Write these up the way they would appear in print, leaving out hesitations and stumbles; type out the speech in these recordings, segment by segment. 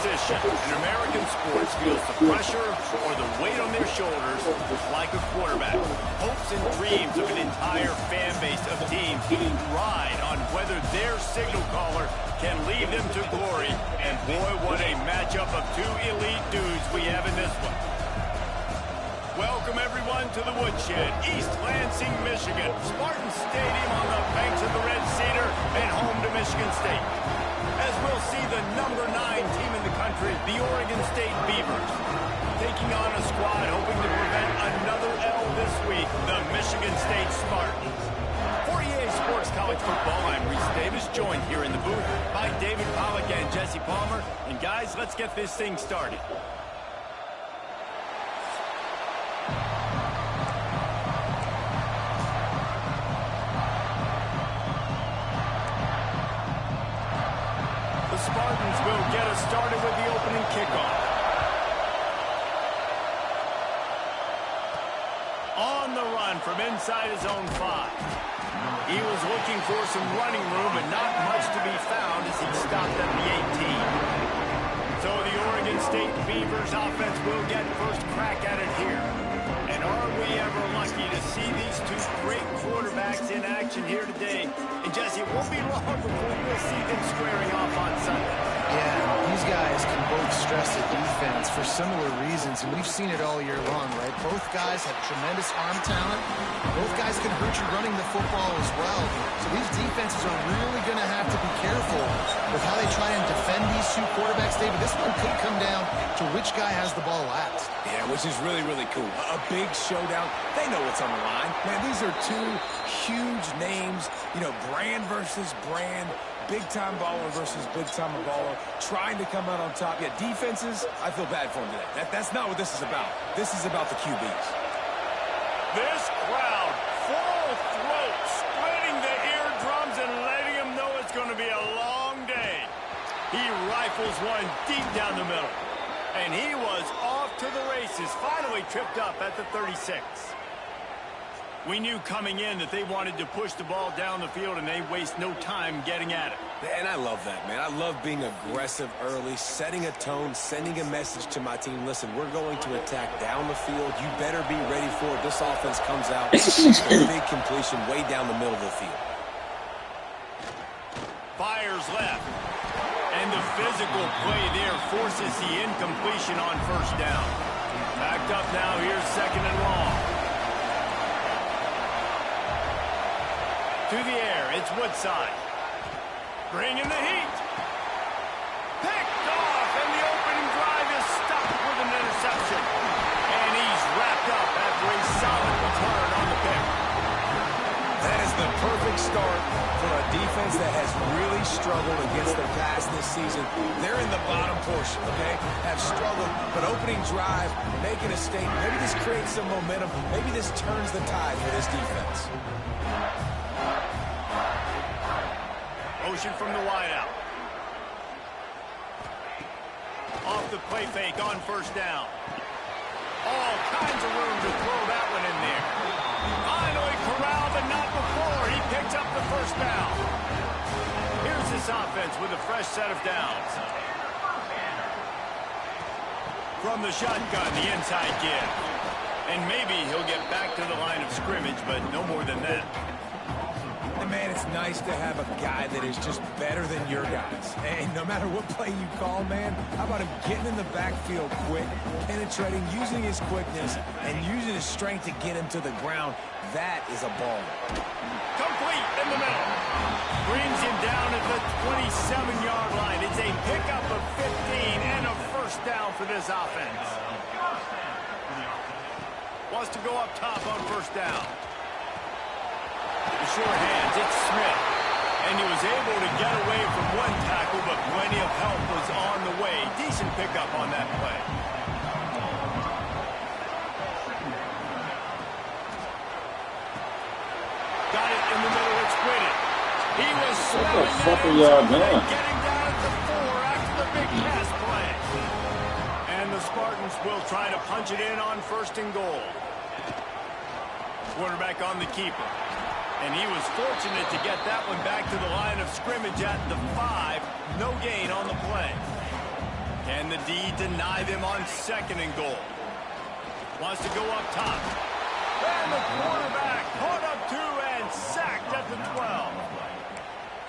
position in American sports feels the pressure or the weight on their shoulders like a quarterback. Hopes and dreams of an entire fan base of teams ride on whether their signal caller can lead them to glory. And boy, what a matchup of two elite dudes we have in this one. Welcome, everyone, to the Woodshed, East Lansing, Michigan. Spartan Stadium on the banks of the Red Cedar and home to Michigan State. As we'll see the #9 team in the country, the Oregon State Beavers, taking on a squad hoping to prevent another L this week, the Michigan State Spartans. For EA Sports College Football, I'm Reese Davis, joined here in the booth by David Pollack and Jesse Palmer. And guys, let's get this thing started. The Spartans will get us started with the opening kickoff. On the run from inside his own 5. He was looking for some running room, but not much to be found as he stopped at the 18. So the Oregon State Beavers offense will get first crack at it here. And are we ever lucky to see these two great quarterbacks in action here today? And Jesse, it won't be long before we'll see them squaring off on Sunday. Yeah, these guys can both stress the defense for similar reasons, and we've seen it all year long, right? Both guys have tremendous arm talent. Both guys can hurt you running the football as well. So these defenses are really going to have to be careful with how they try and defend these two quarterbacks. David, this one could come down to which guy has the ball last. Yeah, which is really, really cool. A big showdown. They know what's on the line. Man, these are two huge names, you know, brand versus brand. Big-time baller versus big-time baller, trying to come out on top. Yeah, defenses, I feel bad for them today. That's not what this is about. This is about the QBs. This crowd, full throat, splitting the eardrums and letting them know it's going to be a long day. He rifles one deep down the middle. And he was off to the races, finally tripped up at the 36. We knew coming in that they wanted to push the ball down the field, and they waste no time getting at it. And I love that, man. I love being aggressive early, setting a tone, sending a message to my team. Listen, we're going to attack down the field. You better be ready for it. This offense comes out with a big completion way down the middle of the field. Fires left. And the physical play there forces the incompletion on first down. Backed up now, here's 2nd and long. To the air, it's Woodside. Bringing the heat. Picked off, and the opening drive is stopped with an interception. And he's wrapped up after a solid return on the pick. That is the perfect start for a defense that has really struggled against the pass this season. They're in the bottom portion, okay? Have struggled, but opening drive, making a statement. Maybe this creates some momentum. Maybe this turns the tide for this defense. Motion from the wideout. Off the play fake on first down. All kinds of room to throw that one in there. Finally corralled, but not before. He picks up the first down. Here's this offense with a fresh set of downs. From the shotgun, the inside give. And maybe he'll get back to the line of scrimmage, but no more than that. And man, it's nice to have a guy that is just better than your guys. And no matter what play you call, man, how about him getting in the backfield quick, penetrating, using his quickness, and using his strength to get him to the ground. That is a ball. Complete in the middle. Brings him down at the 27-yard line. It's a pickup of 15 and a first down for this offense. Wants to go up top on first down. The short hands, it's Smith. And he was able to get away from one tackle, but plenty of help was on the way. Decent pickup on that play. Got it in the middle, it's Whitted. He was slamming getting down at the 4 after the big pass play. And the Spartans will try to punch it in on 1st and goal. Quarterback on the keeper. And he was fortunate to get that one back to the line of scrimmage at the 5. No gain on the play. And the D deny them on 2nd and goal. Wants to go up top. And the quarterback caught up 2 and sacked at the 12.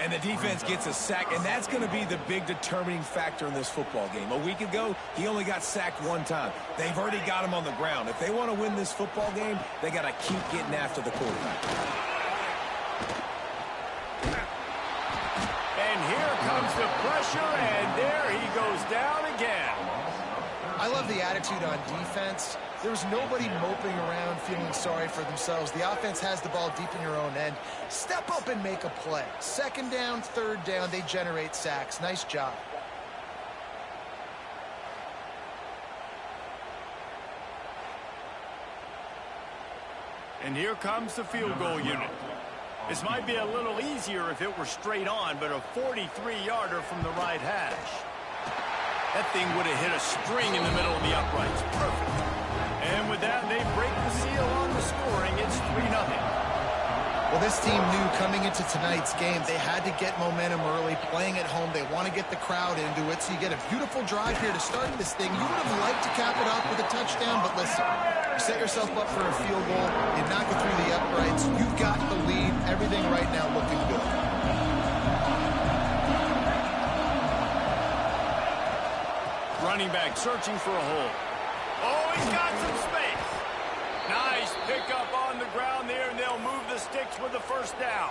And the defense gets a sack, and that's going to be the big determining factor in this football game. A week ago, he only got sacked 1 time. They've already got him on the ground. If they want to win this football game, they got to keep getting after the quarterback. And here comes the pressure, and there he goes down again. I love the attitude on defense. There's nobody moping around feeling sorry for themselves. The offense has the ball deep in your own end. Step up and make a play. 2nd down, 3rd down, they generate sacks. Nice job. And here comes the field goal unit. This might be a little easier if it were straight on, but a 43-yarder from the right hash. That thing would have hit a string in the middle of the uprights. Perfect. And with that, they break the seal on the scoring. It's 3-0. Well, this team knew coming into tonight's game they had to get momentum early. Playing at home, they want to get the crowd into it. So you get a beautiful drive here to start this thing. You would have liked to cap it off with a touchdown, but listen, you set yourself up for a field goal. You knock it through the uprights. You've got the lead. Everything right now looking good. Running back searching for a hole. Oh, he's got some space. Nice pickup on the ground there, and they'll move the sticks with the 1st down.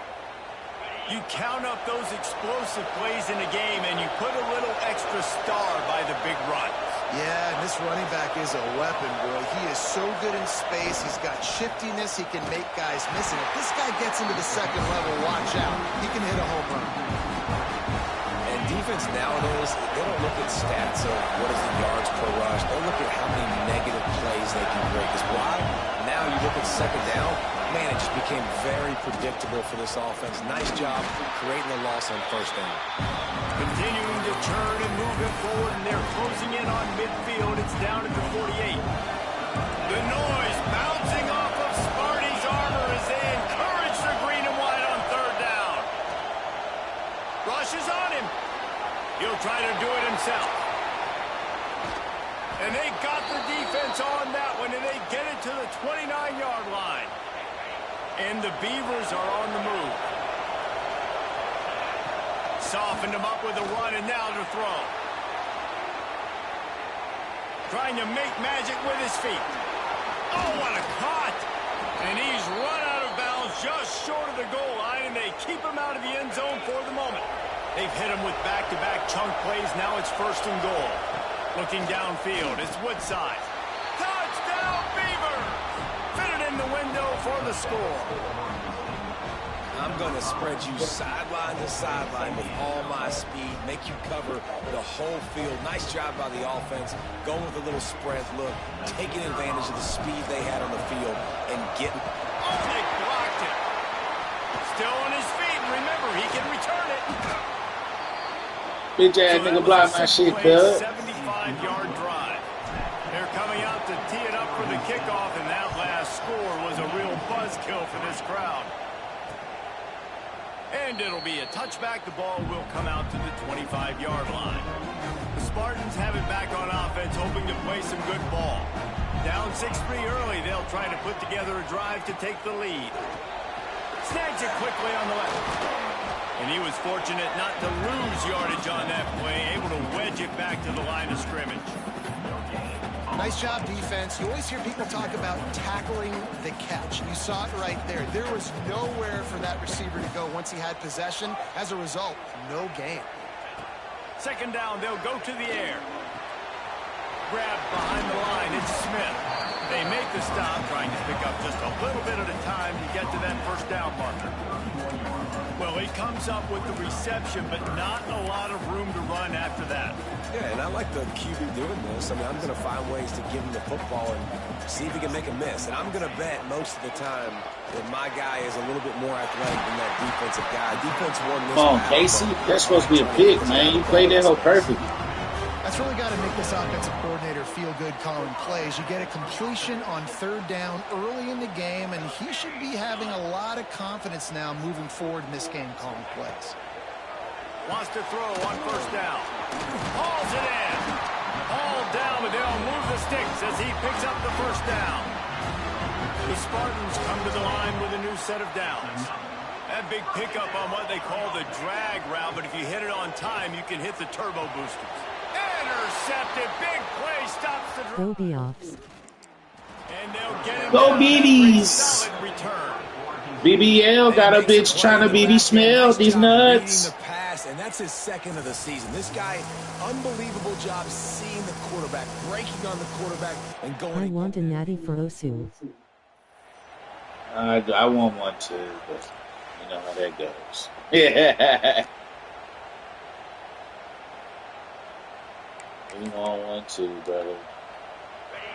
You count up those explosive plays in a game, and you put a little extra star by the big runs. Yeah, and this running back is a weapon, boy. He is so good in space. He's got shiftiness. He can make guys miss. And if this guy gets into the 2nd level, watch out. He can hit a home run. Defense nowadays, they don't look at stats of what is the yards per rush. They look at how many negative plays they can break. Because why? Now you look at 2nd down, man, it just became very predictable for this offense. Nice job creating the loss on 1st down. Continuing to turn and move it forward, and they're closing in on midfield. It's down at the 48. The noise bouncing off of Sparty's armor as they encourage the green and white on 3rd down. Rushes on him. He'll try to do it himself. And they got the defense on that one, and they get it to the 29-yard line. And the Beavers are on the move. Softened him up with a run, and now to throw. Trying to make magic with his feet. Oh, what a cut! And he's run out of bounds just short of the goal line, and they keep him out of the end zone for the moment. They've hit him with back-to-back chunk plays. Now it's 1st and goal. Looking downfield, it's Woodside. Touchdown, Beavers! Fit it in the window for the score. I'm going to spread you sideline to sideline with all my speed, make you cover the whole field. Nice job by the offense, going with a little spread look, taking advantage of the speed they had on the field, and getting... Oh, they blocked it. Still on his feet, and remember, he can return it. Bitch ass nigga block my shit, cuz. 75-yard drive. They're coming out to tee it up for the kickoff, and that last score was a real buzzkill for this crowd. And it'll be a touchback. The ball will come out to the 25-yard line. The Spartans have it back on offense, hoping to play some good ball. Down 6-3 early, they'll try to put together a drive to take the lead. Snags it quickly on the left. And he was fortunate not to lose yardage on that play, able to wedge it back to the line of scrimmage. Nice job, defense. You always hear people talk about tackling the catch. You saw it right there. There was nowhere for that receiver to go once he had possession. As a result, no gain. 2nd down, they'll go to the air. Grab behind the line, it's Smith. They make the stop, trying to pick up just a little bit at a time to get to that 1st down marker. Well, he comes up with the reception, but not a lot of room to run after that. Yeah, and I like the QB doing this. I mean, I'm going to find ways to give him the football and see if he can make a miss. And I'm going to bet most of the time that my guy is a little bit more athletic than that defensive guy. Defense won this. Come on, Casey. That's supposed to be a pick, man. You played that whole perfect. That's really got to make this offensive coordinator feel good calling plays. You get a completion on 3rd down early in the game, and he should be having a lot of confidence now moving forward in this game calling plays. Wants to throw on 1st down. Hauls it in. All down, but they'll move the sticks as he picks up the first down. The Spartans come to the line with a new set of downs. That big pickup on what they call the drag route, but if you hit it on time, you can hit the turbo boosters. Intercepted, big play, stops the drive. Go BeLeavers. And they'll get him Go down. BBs. Solid return. BBL got a bitch trying to BB smell these nuts. The pass, and that's his second of the season. This guy, unbelievable job seeing the quarterback, breaking on the quarterback, and going. I want a natty for Osu. I want one too, but you know how that goes. Yeah. We want one too, brother.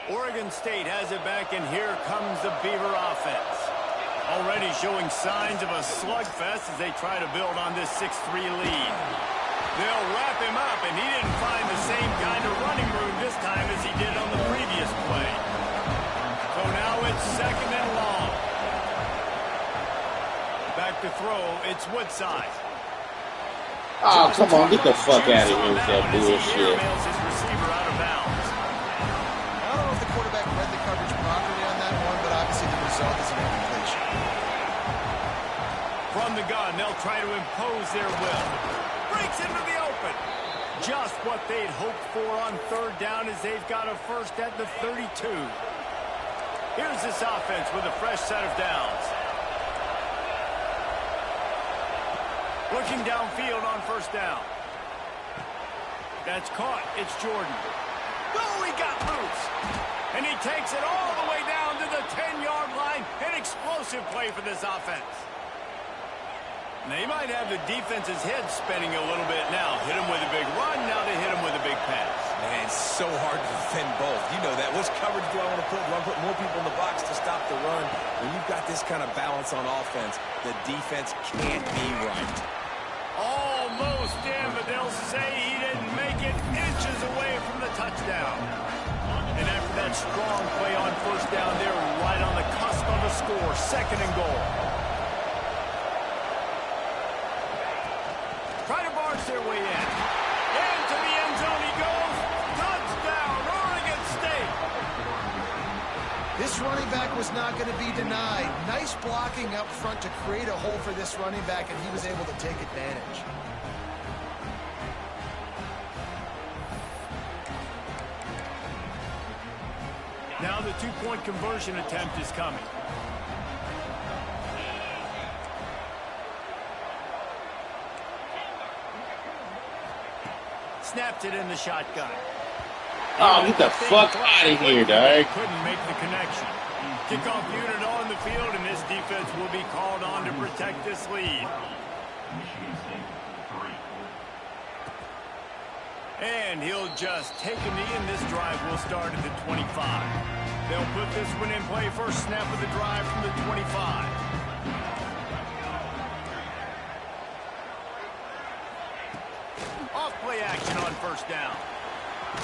Oregon State has it back, and here comes the Beaver offense. Already showing signs of a slugfest as they try to build on this 6-3 lead. They'll wrap him up, and he didn't find the same kind of running room this time as he did on the previous play. So now it's second and long. Back to throw, it's Woodside. Oh, come on, get the fuck out of here with that bullshit. His receiver out of bounds. I don't know if the quarterback read the coverage properly on that one, but obviously the result is an incompletion. From the gun, they'll try to impose their will. Breaks into the open. Just what they'd hoped for on third down as they've got a first at the 32. Here's this offense with a fresh set of downs. Looking downfield on first down. That's caught. It's Jordan. Oh, he got loose. And he takes it all the way down to the 10-yard line. An explosive play for this offense. They might have the defense's head spinning a little bit now. Hit him with a big run, now they hit him with a big pass. Man, it's so hard to defend both. You know that. Which coverage do I want to put? Do I put more people in the box to stop the run? When you've got this kind of balance on offense, the defense can't be right. Almost in, but they'll say he didn't make it inches away from the touchdown. And after that strong play on first down, they're right on the cusp of a score. Second and goal. Try to barge their way in. Into the end zone he goes. Touchdown, Oregon State. This running back was not going to be denied. Nice blocking up front to create a hole for this running back, and he was able to take advantage. Now the two-point conversion attempt is coming. Snapped it in the shotgun. Oh, get the fuck out of here, dog. Couldn't make the connection. Kickoff unit on the field, and this defense will be called on to protect this lead. And he'll just take a knee, and this drive will start at the 25. They'll put this one in play. First snap of the drive from the 25. Off play action on first down.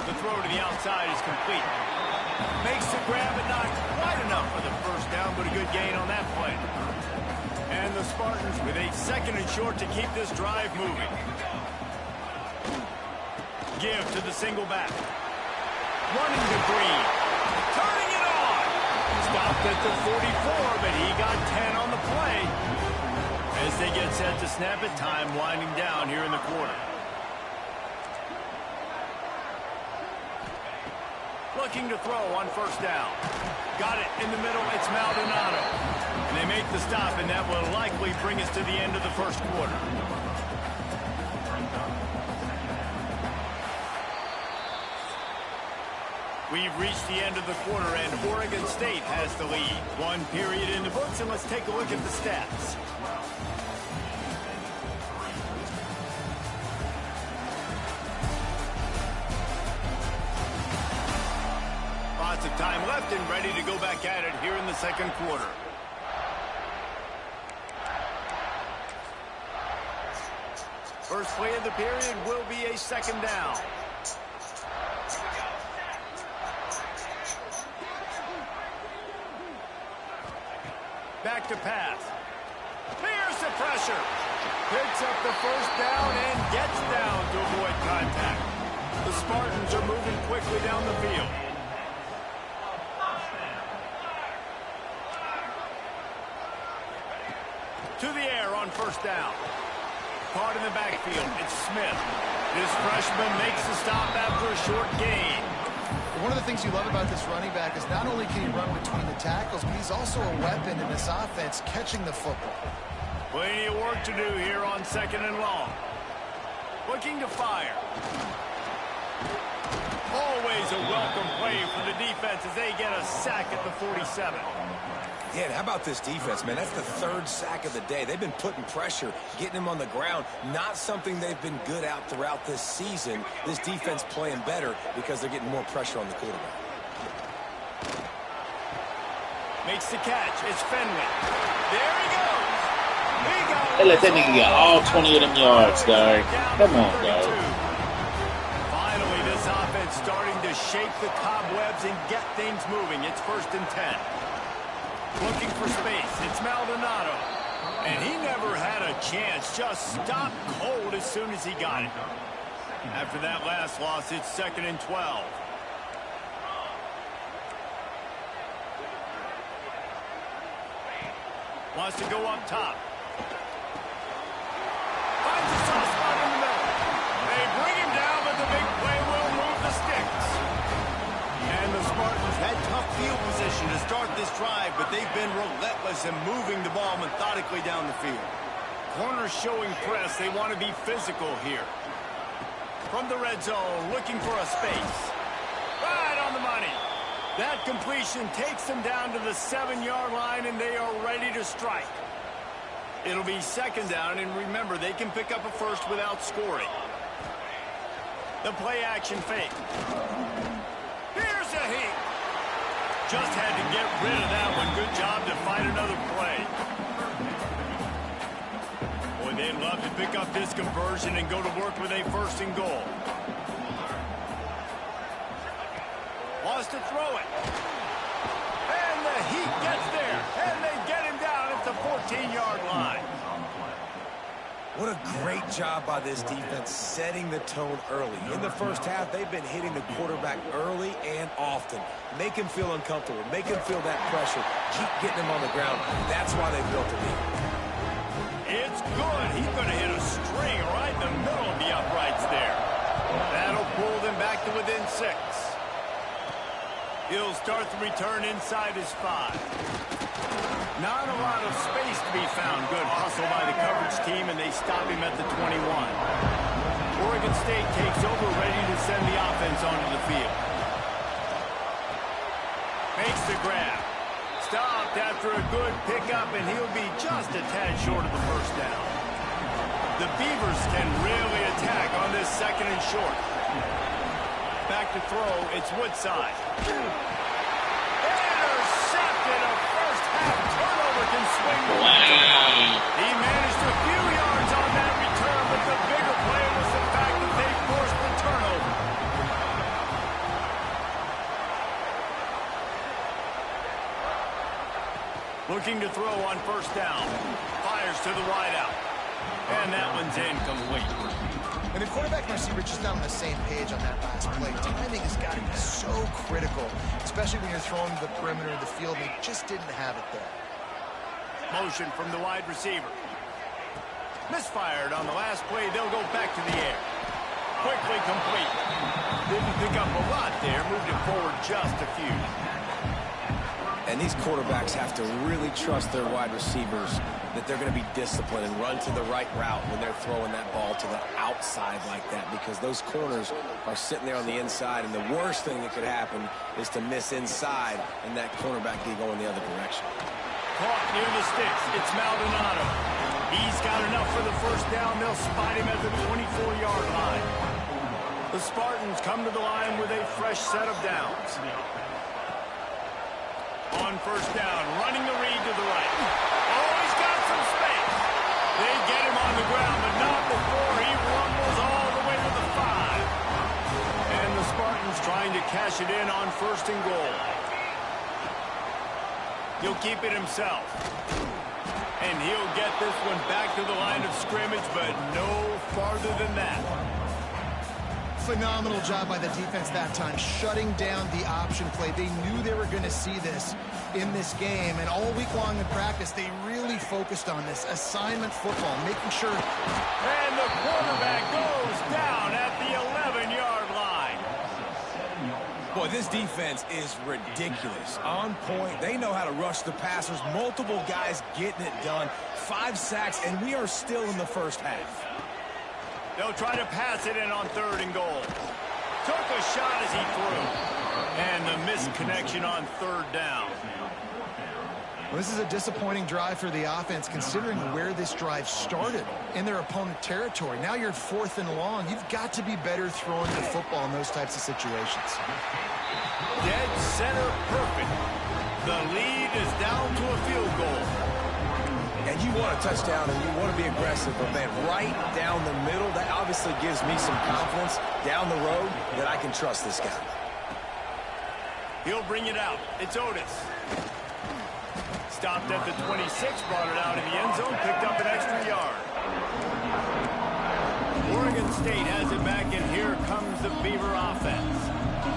The throw to the outside is complete. Makes the grab, but not quite enough for the first down, but a good gain on that play. And the Spartans with a second and short to keep this drive moving. Give to the single back. Running to Green. Turning it on. Stopped at the 44, but he got 10 on the play. As they get set to snap it, time winding down here in the quarter. Looking to throw on first down. Got it in the middle. It's Maldonado. And they make the stop, and that will likely bring us to the end of the first quarter. We've reached the end of the quarter, and Oregon State has the lead. One period in the books, and let's take a look at the stats. Lots of time left and ready to go back at it here in the second quarter. First play of the period will be a second down. Back to pass. Here's the pressure. Picks up the first down and gets down to avoid contact. The Spartans are moving quickly down the field. To the air on first down. Caught in the backfield. It's Smith. This freshman makes the stop after a short gain. One of the things you love about this running back is not only can he run between the tackles, but he's also a weapon in this offense catching the football. Plenty of work to do here on 2nd and long. Looking to fire. Always a welcome play for the defense as they get a sack at the 47. Yeah, and how about this defense, man? That's the 3rd sack of the day. They've been putting pressure, getting him on the ground. Not something they've been good at throughout this season. This defense playing better because they're getting more pressure on the quarterback. Makes the catch. It's Fenwick. There he goes. He goes. They let that nigga get all 20 of them yards, dog. Come on, dog. Finally, this offense starting to shake the cobwebs and get things moving. It's 1st and 10. Looking for space. It's Maldonado. And he never had a chance. Just stopped cold as soon as he got it. After that last loss, it's 2nd and 12. Wants to go up top. Finds a soft spot in the middle. They bring him down, but the big play will move the sticks. And the Spartans had tough field position to start this drive, but they've been relentless in moving the ball methodically down the field. Corners showing press. They want to be physical here. From the red zone, looking for a space. Right on the money. That completion takes them down to the 7-yard line, and they are ready to strike. It'll be 2nd down, and remember, they can pick up a first without scoring. The play-action fake. Here's a heat. Just had to get rid of that one. Good job to find another play. Boy, they'd love to pick up this conversion and go to work with a 1st and goal. Wants to throw it. And the Heat gets there. And they get him down at the 14-yard line. What a great job by this defense setting the tone early. In the first half, they've been hitting the quarterback early and often. Make him feel uncomfortable. Make him feel that pressure. Keep getting him on the ground. That's why they built the lead. It's good. He's going to hit a string right in the middle of the uprights there. That'll pull them back to within 6. He'll start the return inside his 5. Not a lot of space to be found. Good hustle by the coverage team, and they stop him at the 21. Oregon State takes over, ready to send the offense onto the field. Makes the grab. Stopped after a good pickup, and he'll be just a tad short of the 1st down. The Beavers can really attack on this 2nd and short. Back to throw, it's Woodside. Intercepted, a first-half turnover can swing. Wow. He managed a few yards on that return, but the bigger play was the fact that they forced the turnover. Looking to throw on 1st down. Fires to the wideout. And that one's incomplete. And the quarterback and receiver just not on the same page on that last play. Timing has got to be so critical, especially when you're throwing to the perimeter of the field. They just didn't have it there. Motion from the wide receiver. Misfired on the last play. They'll go back to the air. Quickly complete. Didn't pick up a lot there. Moved it forward just a few. And these quarterbacks have to really trust their wide receivers that they're going to be disciplined and run to the right route when they're throwing that ball to the outside like that, because those corners are sitting there on the inside, and the worst thing that could happen is to miss inside and that cornerback be going the other direction. Caught near the sticks. It's Maldonado. He's got enough for the 1st down. They'll spot him at the 24-yard line. The Spartans come to the line with a fresh set of downs. On 1st down, running the read to the right. Oh, he's got some space. They get him on the ground, but not before he rumbles all the way to the 5. And the Spartans trying to cash it in on 1st and goal. He'll keep it himself. And he'll get this one back to the line of scrimmage, but no farther than that. Phenomenal job by the defense that time, shutting down the option play. They knew they were going to see this in this game, and all week long in practice, they really focused on this assignment football, making sure. And the quarterback goes down at the 11-yard line. Boy, this defense is ridiculous. On point. They know how to rush the passers. Multiple guys getting it done. 5 sacks, and we are still in the first half. They'll try to pass it in on 3rd and goal. Took a shot as he threw. And the missed connection on 3rd down. Well, this is a disappointing drive for the offense, considering where this drive started in their opponent territory. Now you're 4th and long. You've got to be better throwing the football in those types of situations. Dead center perfect. The lead is down to a field goal. And you want a touchdown and you want to be aggressive, but man, right down the middle, that obviously gives me some confidence down the road that I can trust this guy. He'll bring it out. It's Otis. Stopped at the 26, brought it out in the end zone, picked up an extra yard. Oregon State has it back, and here comes the Beaver offense.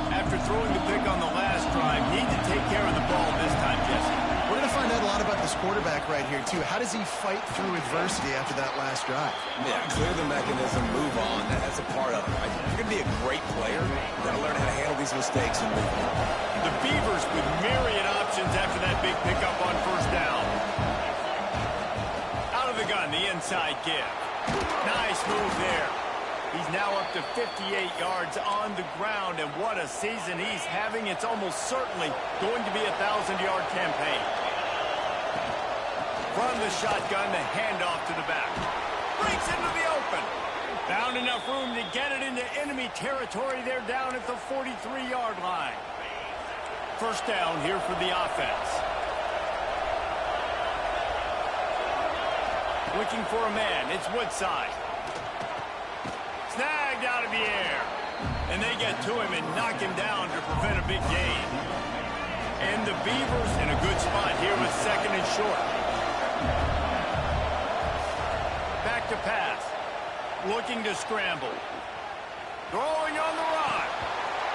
After throwing the pick on the last drive, need to take care of the ball this time, Jesse. We're going to find out a lot about this quarterback right here, too. How does he fight through adversity after that last drive? Yeah, clear the mechanism, move on. That's a part of it. Right? You're going to be a great player. You've got to learn how to handle these mistakes and move on. The Beavers with myriad options after that big pickup on 1st down. Out of the gun, the inside give. Nice move there. He's now up to 58 yards on the ground, and what a season he's having. It's almost certainly going to be a 1,000-yard campaign. From the shotgun, the handoff to the back. Breaks into the open. Found enough room to get it into enemy territory. They're down at the 43-yard line. 1st down here for the offense. Looking for a man. It's Woodside. Snagged out of the air. And they get to him and knock him down to prevent a big gain. And the Beavers in a good spot here with 2nd and short. Back to pass. Looking to scramble. Throwing on the run.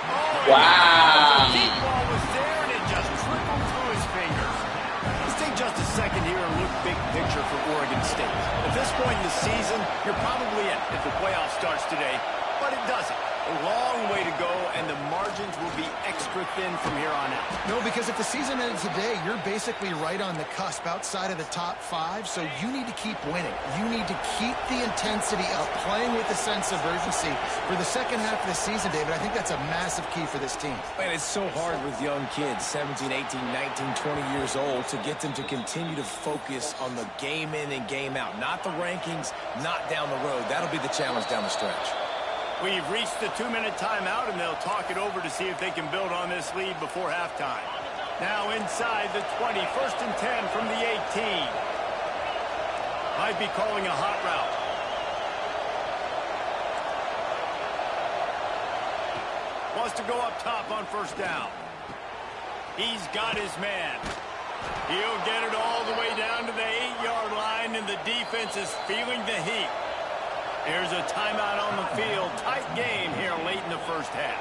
Oh, Wow. the deep ball was there and it just trickled through his fingers. Let's take just a second here and look big picture for Oregon State. At this point in the season, you're probably in if the playoff starts today, but it doesn't. A long way to go, and the margins will be extra thin from here on out. No, because if the season ends today, you're basically right on the cusp outside of the top 5, so you need to keep winning. You need to keep the intensity up, playing with a sense of urgency. For the second half of the season, David, I think that's a massive key for this team. Man, it's so hard with young kids, 17, 18, 19, 20 years old, to get them to continue to focus on the game in and game out. Not the rankings, not down the road. That'll be the challenge down the stretch. We've reached the 2-minute timeout, and they'll talk it over to see if they can build on this lead before halftime. Now inside the 20, 1st and 10 from the 18. Might be calling a hot route. Wants to go up top on 1st down. He's got his man. He'll get it all the way down to the 8-yard line, and the defense is feeling the heat. Here's a timeout on the field. Tight game here late in the first half.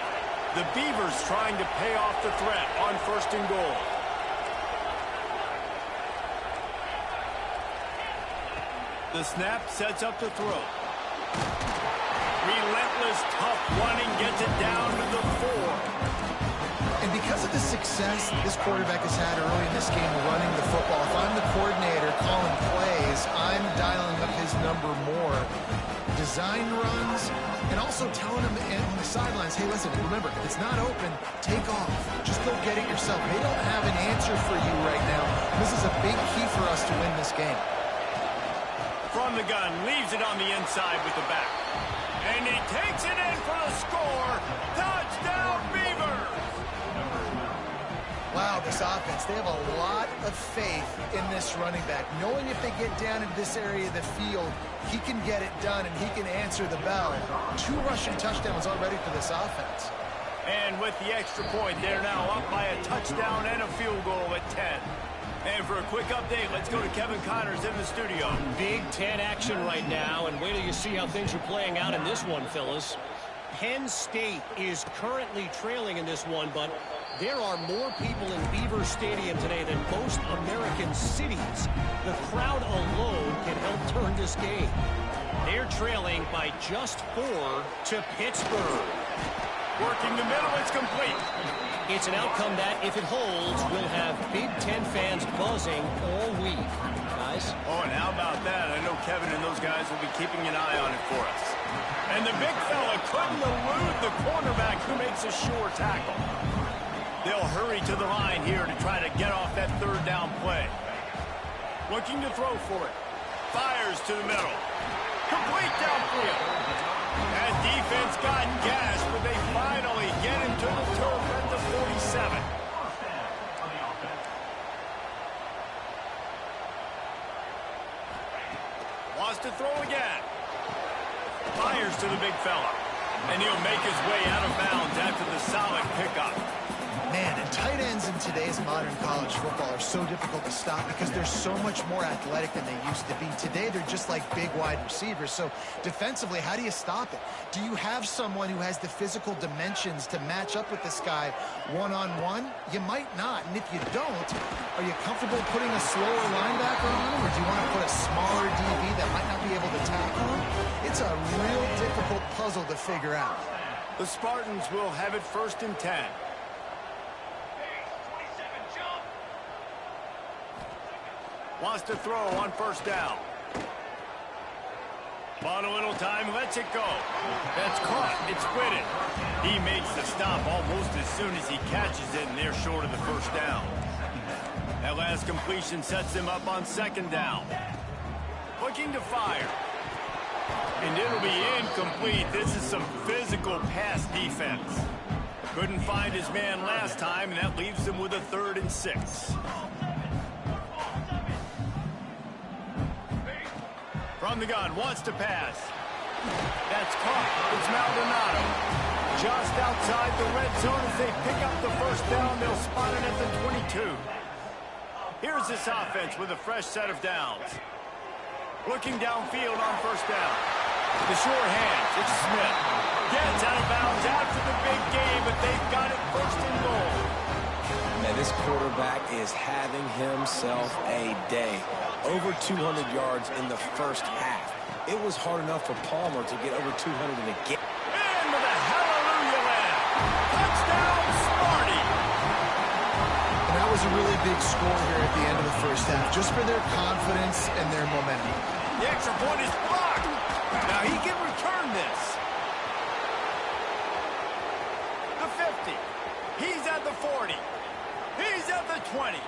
The Beavers trying to pay off the threat on 1st and goal. The snap sets up the throw. Relentless, tough running gets it down to the 4. And because of the success this quarterback has had early in this game running the football, if I'm the coordinator calling plays, I'm dialing up his number more. Design runs, and also telling them on the sidelines, hey, listen, remember, if it's not open, take off. Just go get it yourself. They don't have an answer for you right now. This is a big key for us to win this game. From the gun, leaves it on the inside with the back. And he takes it in for the score. Touchdown, Beavers! Wow, this offense, they have a lot of faith in this running back, knowing if they get down into this area of the field, he can get it done and he can answer the bell. 2 rushing touchdowns already for this offense. And with the extra point, they're now up by a touchdown and a field goal at 10. And for a quick update, let's go to Kevin Connors in the studio. Big Ten action right now, and wait till you see how things are playing out in this one, fellas. Penn State is currently trailing in this one, but there are more people in Beaver Stadium today than most American cities. The crowd alone can help turn this game. They're trailing by just 4 to Pittsburgh. Working the middle, it's complete. It's an outcome that, if it holds, will have Big Ten fans buzzing all week. Guys? Oh, and how about that? I know Kevin and those guys will be keeping an eye on it for us. And the big fella couldn't elude the cornerback who makes a sure tackle. They'll hurry to the line here to try to get off that third down play. Looking to throw for it. Fires to the middle. Complete downfield. That defense got gashed, but they finally get him to the turf at the 47. Wants to throw again. Fires to the big fella. And he'll make his way out of bounds after the solid pickup. Man, and tight ends in today's modern college football are so difficult to stop because they're so much more athletic than they used to be. Today, they're just like big wide receivers. So defensively, how do you stop it? Do you have someone who has the physical dimensions to match up with this guy one-on-one? You might not. And if you don't, are you comfortable putting a slower linebacker on him? Or do you want to put a smaller DB that might not be able to tackle him? It's a real difficult puzzle to figure out. The Spartans will have it 1st and 10. Wants to throw on 1st down. Bought a little time, lets it go. That's caught, it's split. He makes the stop almost as soon as he catches it, and they're short of the 1st down. That last completion sets him up on 2nd down. Looking to fire. And it'll be incomplete. This is some physical pass defense. Couldn't find his man last time, and that leaves him with a 3rd and 6. From the gun, wants to pass. That's caught. It's Maldonado. Just outside the red zone as they pick up the 1st down. They'll spot it at the 22. Here's this offense with a fresh set of downs. Looking downfield on 1st down. The sure hands, it's Smith. Gets out of bounds after the big game, but they've got it 1st and goal. Man, this quarterback is having himself a day. Over 200 yards in the 1st half. It was hard enough for Palmer to get over 200 in a game. And with a hallelujah land. Touchdown, Sparty. And that was a really big score here at the end of the 1st half, just for their confidence and their momentum. The extra point is blocked. Now he can return this. The 50. He's at the 40. He's at the 20.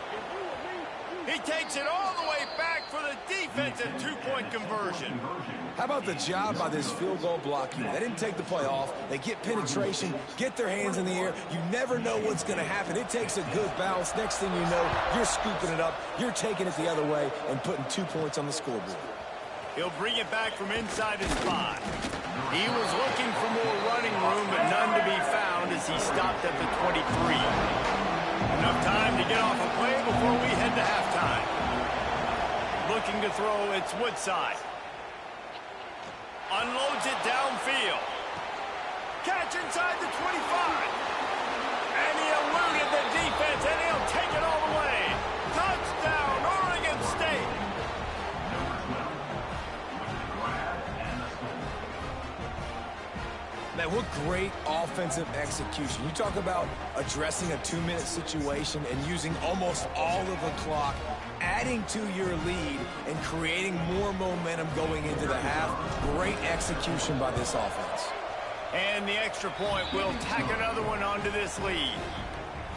He takes it all the way back for the defensive 2-point conversion. How about the job by this field goal block unit? They didn't take the play off. They get penetration, get their hands in the air. You never know what's going to happen. It takes a good bounce. Next thing you know, you're scooping it up. You're taking it the other way and putting 2 points on the scoreboard. He'll bring it back from inside his 5. He was looking for more running room, but none to be found as he stopped at the 23. Enough time to get off a play before we head to halftime. Looking to throw, it's Woodside. Unloads it downfield. Catch inside the 25. And he eluded the defense, and he'll take it all the way. Touchdown, Oregon State. Man, what great offensive execution. You talk about addressing a 2-minute situation and using almost all of the clock, adding to your lead, and creating more momentum going into the half. Great execution by this offense. And the extra point will tack another one onto this lead.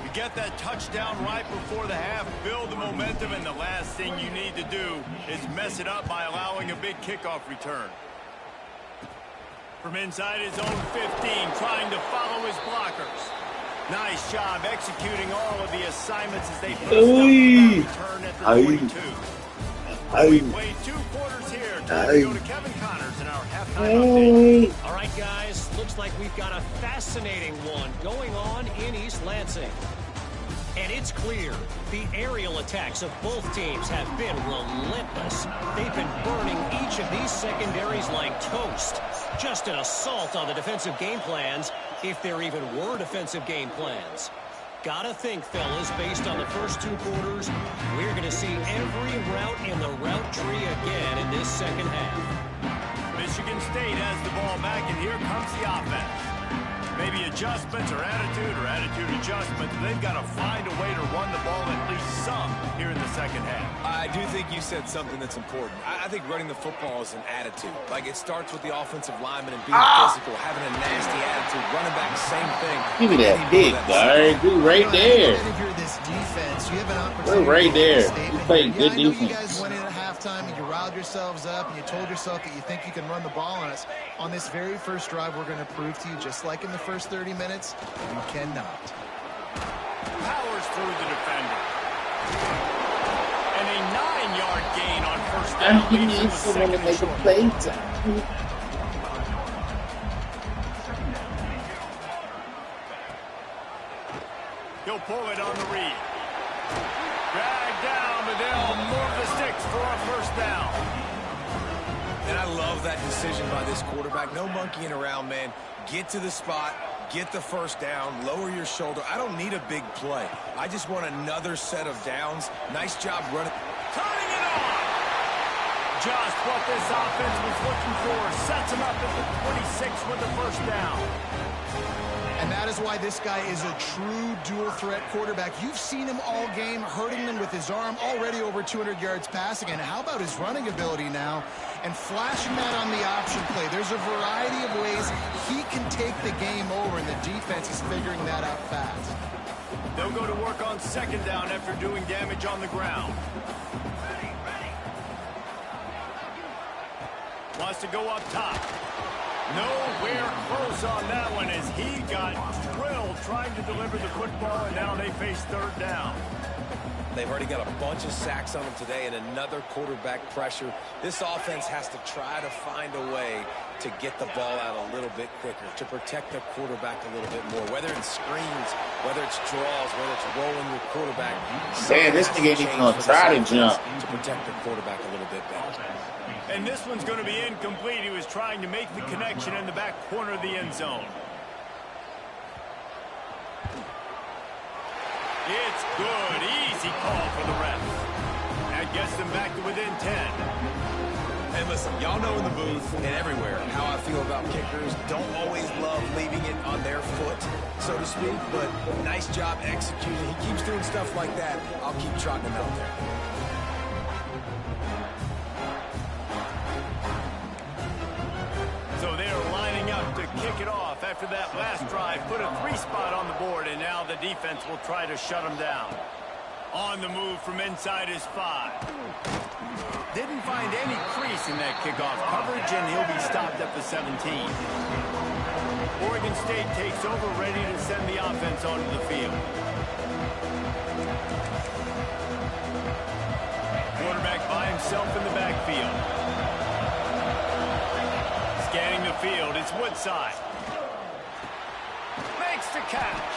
You get that touchdown right before the half, build the momentum, and the last thing you need to do is mess it up by allowing a big kickoff return. From inside his own 15, trying to follow his blockers. Nice job executing all of the assignments as they first return at the 22. We've played 2 quarters here. Time to go to Kevin Connors in our halftime update. All right, guys, looks like we've got a fascinating one going on in East Lansing. And it's clear the aerial attacks of both teams have been relentless. They've been burning each of these secondaries like toast. Just an assault on the defensive game plans, if there even were defensive game plans. Gotta think, fellas, based on the first 2 quarters, we're going to see every route in the route tree again in this second half. Michigan State has the ball back, and here comes the offense. Maybe adjustments or attitude adjustments. They've got to find a way to run the ball at least some here in the second half. I do think you said something that's important. I think running the football is an attitude. Like, it starts with the offensive lineman and being physical, having a nasty attitude. Running back, same thing. Give me that big guard. We right there. If you're this defense, you have an opportunity. We're right there. We playing good defense. You guys went in at halftime and you riled yourselves up and you told yourself that you think you can run the ball on us. On this very first drive, we're going to prove to you, just like in the first 30 minutes, you cannot. Powers through the defender. And a 9-yard gain on first down. He needs someone to make a play time. He'll pull it on the read. Drag down, but they'll move the sticks for a first down. And I love that decision by this quarterback. No monkeying around, man. Get to the spot, get the first down, lower your shoulder. I don't need a big play. I just want another set of downs. Nice job running. Turning it on. Just what this offense was looking for. Sets him up at the 26 with the first down. And that is why this guy is a true dual-threat quarterback. You've seen him all game, hurting them with his arm, already over 200 yards passing. And how about his running ability now? And flashing that on the option play. There's a variety of ways he can take the game over, and the defense is figuring that out fast. They'll go to work on second down after doing damage on the ground. Wants to go up top. Nowhere close on that one as he got drilled trying to deliver the football, and now they face third down. They've already got a bunch of sacks on them today and another quarterback pressure. This offense has to try to find a way to get the ball out a little bit quicker, to protect the quarterback a little bit more, whether it's screens, whether it's draws, whether it's rolling your quarterback. Man, this nigga ain't even gonna try to jump. To protect the quarterback a little bit better. And this one's going to be incomplete. He was trying to make the connection in the back corner of the end zone. It's good. Easy call for the refs. That gets them back to within 10. And listen, y'all know in the booth and everywhere how I feel about kickers. Don't always love leaving it on their foot, so to speak, but nice job executing. He keeps doing stuff like that. I'll keep trotting him out there. So they are lining up to kick it off after that last drive. Put a 3-spot on the board, and now the defense will try to shut them down. On the move from inside his 5. Didn't find any crease in that kickoff coverage, and he'll be stopped at the 17. Oregon State takes over, ready to send the offense onto the field. Quarterback by himself in the backfield. Scanning the field, it's Woodside. Makes the catch.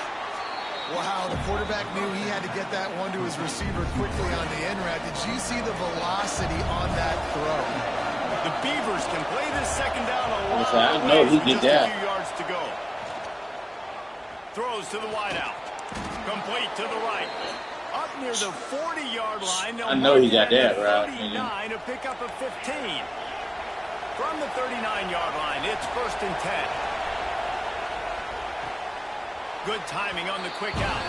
Wow, the quarterback knew he had to get that one to his receiver quickly on the end route. Did you see the velocity on that throw? The Beavers can play this second down a lot. I know he did that. A few yards to go. Throws to the wideout. Complete to the right. Up near the 40-yard line. I know he got that route. 39 to pick up a 15. From the 39-yard line, it's 1st and 10. Good timing on the quick out.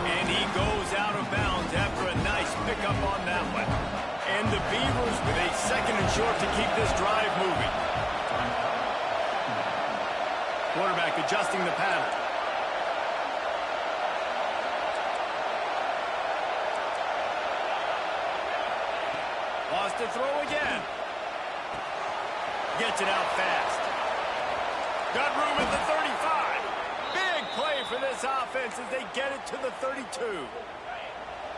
And he goes out of bounds after a nice pickup on that one. And the Beavers with a 2nd and short to keep this drive moving. Quarterback adjusting the pattern. Wants to throw again. Gets it out fast. Got room at the 35. Big play for this offense as they get it to the 32.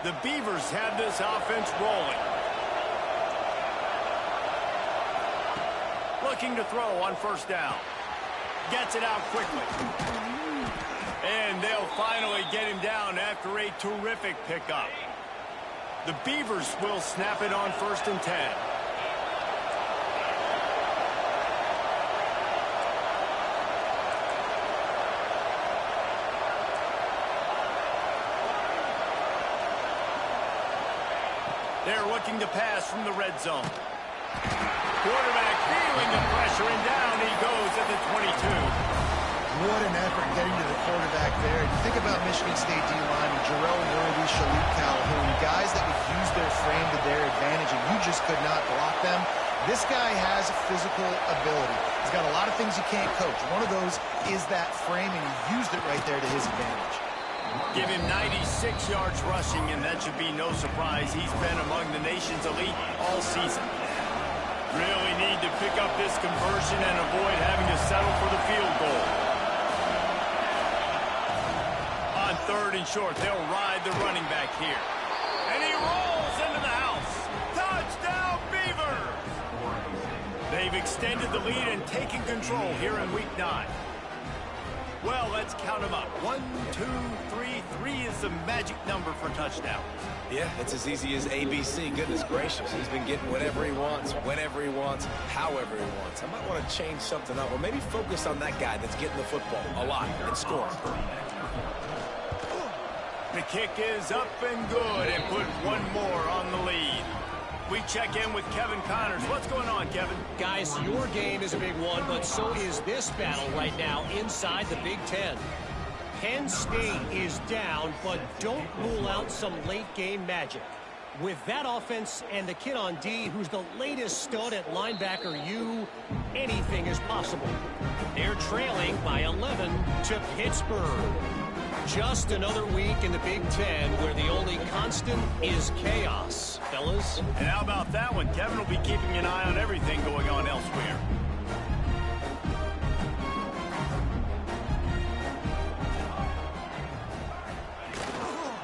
The Beavers have this offense rolling. Looking to throw on 1st down. Gets it out quickly. And they'll finally get him down after a terrific pickup. The Beavers will snap it on 1st and 10. They're looking to pass from the red zone. Quarterback feeling the pressure, and down he goes at the 22. What an effort getting to the quarterback there. You think about Michigan State D-line, Jarrell Worthy, Shalik Calhoun, guys that would use their frame to their advantage, and you just could not block them. This guy has physical ability. He's got a lot of things you can't coach. One of those is that frame, and he used it right there to his advantage. Give him 96 yards rushing, and that should be no surprise. He's been among the nation's elite all season. Really need to pick up this conversion and avoid having to settle for the field goal. On 3rd and short, they'll ride the running back here. And he rolls into the house. Touchdown, Beavers! They've extended the lead and taken control here in Week 9. Well, let's count them up. 1, 2, 3. 3 is the magic number for touchdowns. Yeah, it's as easy as ABC. Goodness gracious. He's been getting whatever he wants, whenever he wants, however he wants. I might want to change something up, or maybe focus on that guy that's getting the football a lot and scoring. The kick is up and good, and put one more on the lead. We check in with Kevin Connors. What's going on, Kevin? Guys, your game is a big one, but so is this battle right now inside the Big Ten. Penn State is down, but don't rule out some late game magic. With that offense and the kid on D, who's the latest stud at linebacker U, anything is possible. They're trailing by 11 to Pittsburgh. Just another week in the Big Ten where the only constant is chaos, fellas. And how about that one? Kevin will be keeping an eye on everything going on elsewhere.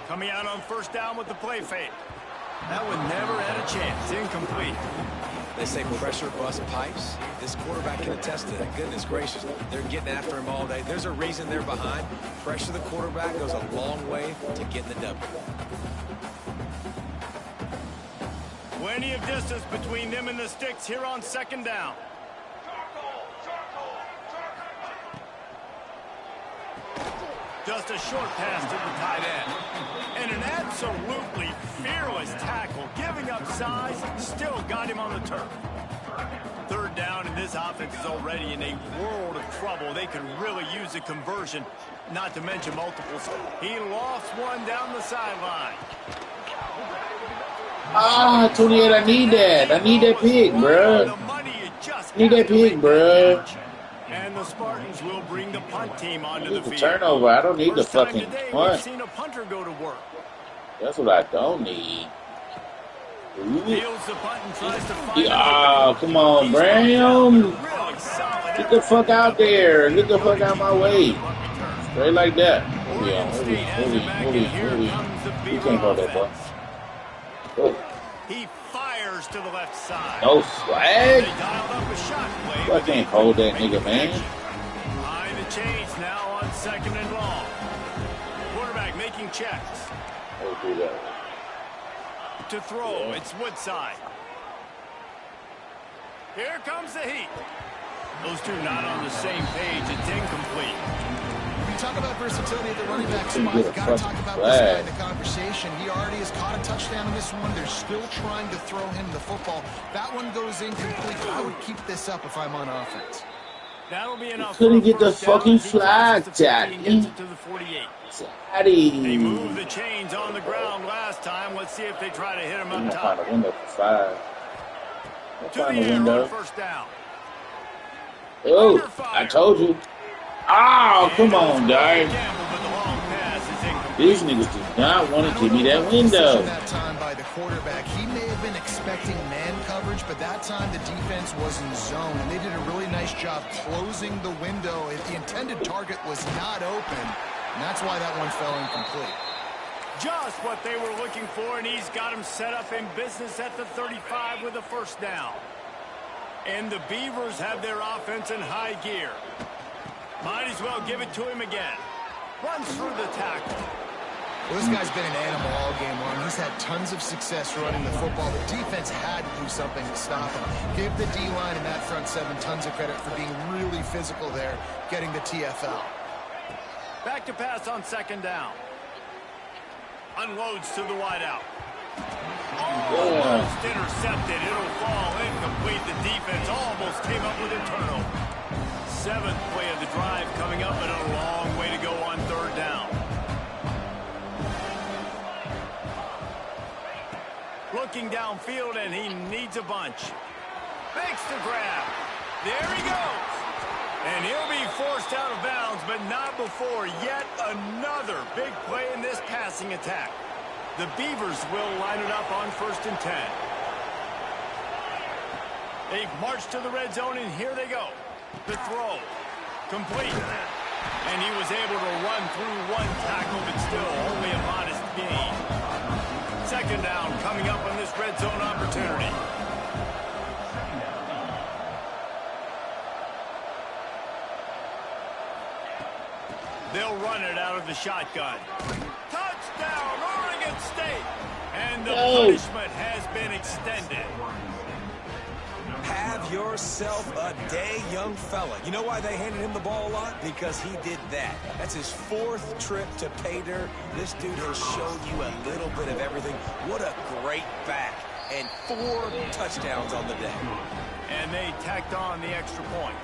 Coming out on 1st down with the play fake. That one never had a chance. Incomplete. They say pressure bust pipes. This quarterback can attest to that. Goodness gracious. They're getting after him all day. There's a reason they're behind. Pressure the quarterback goes a long way to getting the W. Plenty of distance between them and the sticks here on 2nd down. Just a short pass to the tight end. And an absolutely fearless tackle, giving up size, still got him on the turf. 3rd down, and this offense is already in a world of trouble. They could really use a conversion, not to mention multiples. He lost one down the sideline. Ah, 28, I need that. I need that pig, bro. Need that pig, bro. And the Spartans will bring the punt team onto the field. Turnover. I don't need the fucking punt. We've seen a punter go to work. That's what I don't need. Fields the punt and tries to find Oh, come on, Brown. Get the fuck out there. Get the fuck out my way. Straight like that. Yeah, you can't hold that ball. Oh. He fires to the left side. No swag. They dialed up a shot play. I can't hold that nigga, man. Behind the chains now on 2nd and long. Quarterback making checks. Oh, do that. To throw, it's Woodside. Here comes the heat. Those two not on the same page. It's incomplete. When you talk about versatility at the running back spot, you got to talk about this guy in the conversation. He already has caught a touchdown in this one. They're still trying to throw him the football. That one goes incomplete. I would keep this up if I'm on offense. That'll be enough. Couldn't get the fucking flag, Jack. To the 48. They moved the chains on the ground last time. Let's see if they try to hit him up top. Find a window for 5. To the air on 1st down. Oh, I told you. Oh, come on, guys. These niggas do not want to give me that window. That time by the quarterback. He may have been expecting man coverage, but that time the defense was in zone, and they did a really nice job closing the window. The intended target was not open, and that's why that one fell incomplete. Just what they were looking for, and he's got him set up in business at the 35 with a 1st down. And the Beavers have their offense in high gear. Might as well give it to him again. runs through the tackle. Well, this guy's been an animal all game long. He's had tons of success running the football. The defense had to do something to stop him. Give the D-line and that front seven tons of credit for being really physical there, getting the TFL. Back to pass on second down. Unloads to the wideout. Almost intercepted. It'll fall incomplete. The defense almost came up with a turnover. 7th play of the drive coming up, and a long way to go on third down. Looking downfield, and he needs a bunch. Makes the grab. There he goes. And he'll be forced out of bounds, but not before yet another big play in this passing attack. The Beavers will line it up on 1st and 10. They've marched to the red zone, and here they go. The throw. Complete. And he was able to run through one tackle, but still only a modest gain. 2nd down coming up on this red zone opportunity. They'll run it out of the shotgun. Touchdown, Oregon State! And the punishment has been extended. Have yourself a day, young fella. You know why they handed him the ball a lot? Because he did that. That's his 4th trip to pay dirt. This dude has shown you a little bit of everything. What a great back. And 4 touchdowns on the day. And they tacked on the extra point.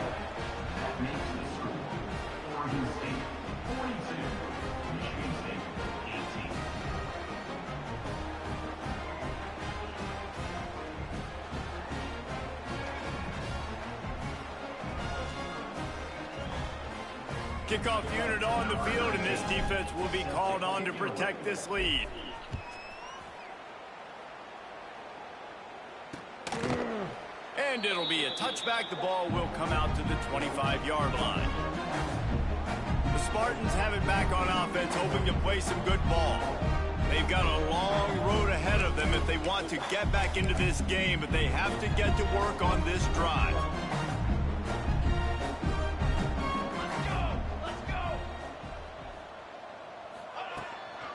Kickoff unit on the field, and this defense will be called on to protect this lead. And it'll be a touchback. The ball will come out to the 25-yard line. The Spartans have it back on offense, hoping to play some good ball. They've got a long road ahead of them if they want to get back into this game, but they have to get to work on this drive.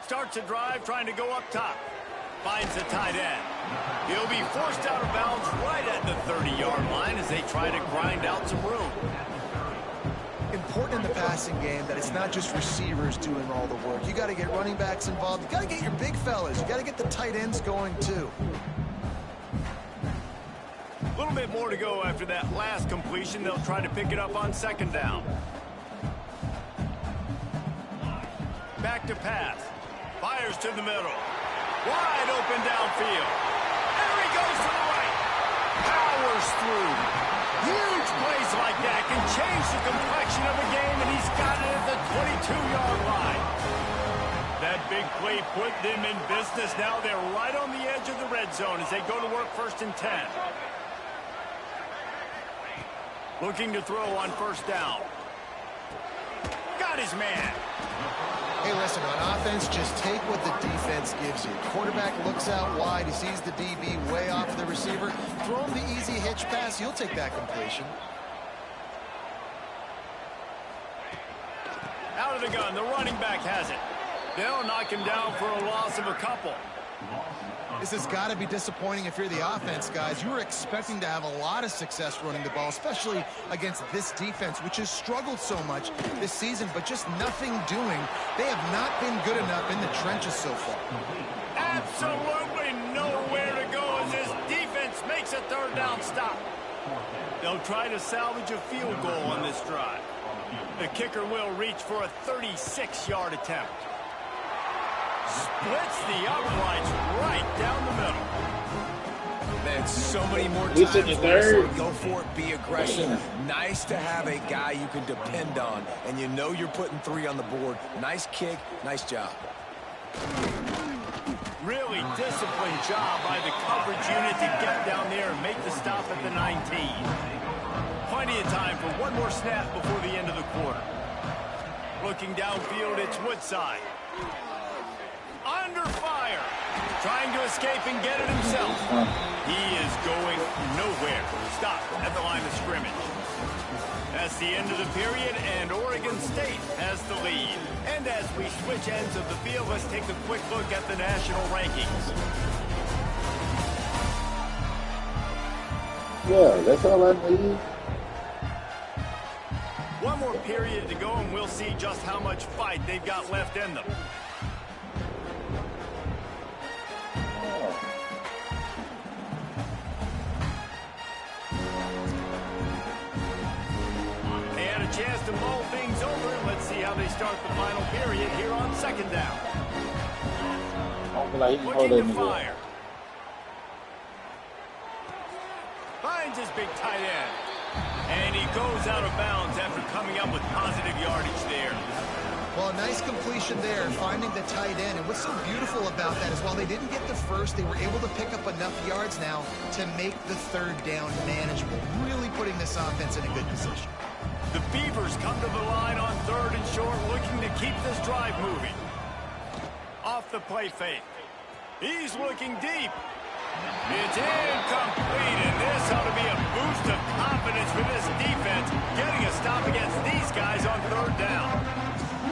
Starts a drive, trying to go up top. Finds the tight end. He'll be forced out of bounds right at the 30-yard line as they try to grind out some room. Important in the passing game that it's not just receivers doing all the work. You got to get running backs involved. You got to get your big fellas. You got to get the tight ends going too. A little bit more to go after that last completion. They'll try to pick it up on 2nd down. Back to pass. Fires to the middle. Wide open downfield. There he goes to the right. Powers through. Huge plays like that can change the complexion of a game, and he's got it at the 22-yard line. That big play put them in business. Now they're right on the edge of the red zone as they go to work 1st and 10. Looking to throw on 1st down. Got his man. Hey, listen, on offense, just take what the defense gives you. Quarterback looks out wide. He sees the DB way off the receiver. Throw him the easy hitch pass. He'll take that completion. Out of the gun. The running back has it. They'll knock him down for a loss of a couple. This has got to be disappointing if you're the offense, guys. You were expecting to have a lot of success running the ball, especially against this defense, which has struggled so much this season, but just nothing doing. They have not been good enough in the trenches so far. Absolutely nowhere to go as this defense makes a 3rd down stop. They'll try to salvage a field goal on this drive. The kicker will reach for a 36-yard attempt. Splits the uprights right down the middle. Man, so many more He's in times the where third. you say, go for it, be aggressive. Nice to have a guy you can depend on, and you know you're putting 3 on the board. Nice kick, nice job. Really disciplined job by the coverage unit to get down there and make the stop at the 19. Plenty of time for one more snap before the end of the quarter. Looking downfield, it's Woodside. Under fire. Trying to escape and get it himself. He is going nowhere. Stop at the line of scrimmage. That's the end of the period, and Oregon State has the lead. And as we switch ends of the field, let's take a quick look at the national rankings. Yeah, that's all I need. One more period to go, and we'll see just how much fight they've got left in them. They had a chance to mull things over. Let's see how they start the final period here on second down. Looking to fire. Finds his big tight end. And he goes out of bounds after coming up with positive yardage there. Well, a nice completion there, finding the tight end. And what's so beautiful about that is while they didn't get the first, they were able to pick up enough yards now to make the third down manageable. Really putting this offense in a good position. The Beavers come to the line on third and short, looking to keep this drive moving. Off the play fake. He's looking deep. It's incomplete, and this ought to be a boost of confidence for this defense, getting a stop against these guys on third down.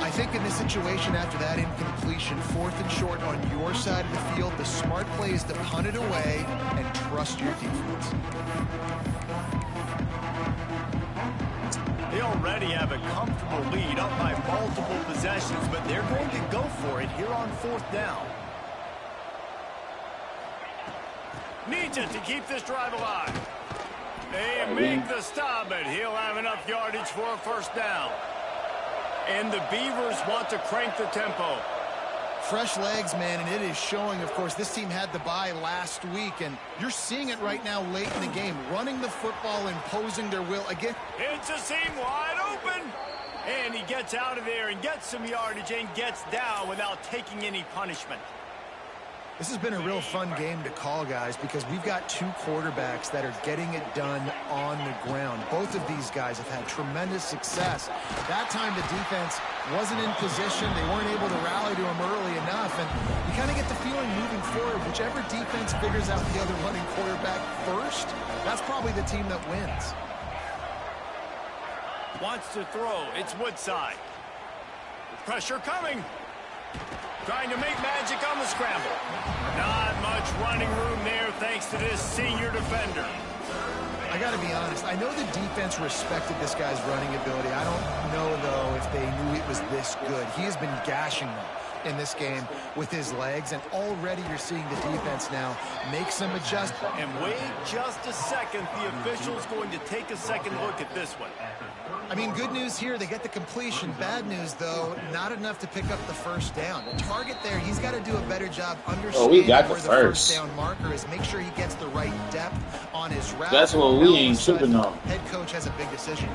I think in this situation after that incompletion, fourth and short on your side of the field, the smart play is to punt it away and trust your defense. They already have a comfortable lead up by multiple possessions, but they're going to go for it here on fourth down. Needs it to keep this drive alive. They make the stop, but he'll have enough yardage for a first down. And the Beavers want to crank the tempo. Fresh legs, man, and it is showing, of course. This team had the bye last week, and you're seeing it right now late in the game. Running the football, imposing their will. Again, it's a seam wide open. And he gets out of there and gets some yardage and gets down without taking any punishment. This has been a real fun game to call, guys, because we've got two quarterbacks that are getting it done on the ground. Both of these guys have had tremendous success. That time the defense wasn't in position. They weren't able to rally to him early enough. And you kind of get the feeling moving forward, whichever defense figures out the other running quarterback first, that's probably the team that wins. Wants to throw. It's Woodside. Pressure coming. Trying to make magic on the scramble. Not much running room there thanks to this senior defender. I got to be honest. I know the defense respected this guy's running ability. I don't know, though, if they knew it was this good. He has been gashing them in this game with his legs, and already you're seeing the defense now make some adjustments. And wait just a second. The official's going to take a second look at this one. I mean, good news here, they get the completion. Bad news, though, not enough to pick up the first down. The target there, he's got to do a better job understanding where the first down marker is. Make sure he gets the right depth on his route. That's what we ain't tripping on. Head coach has a big decision.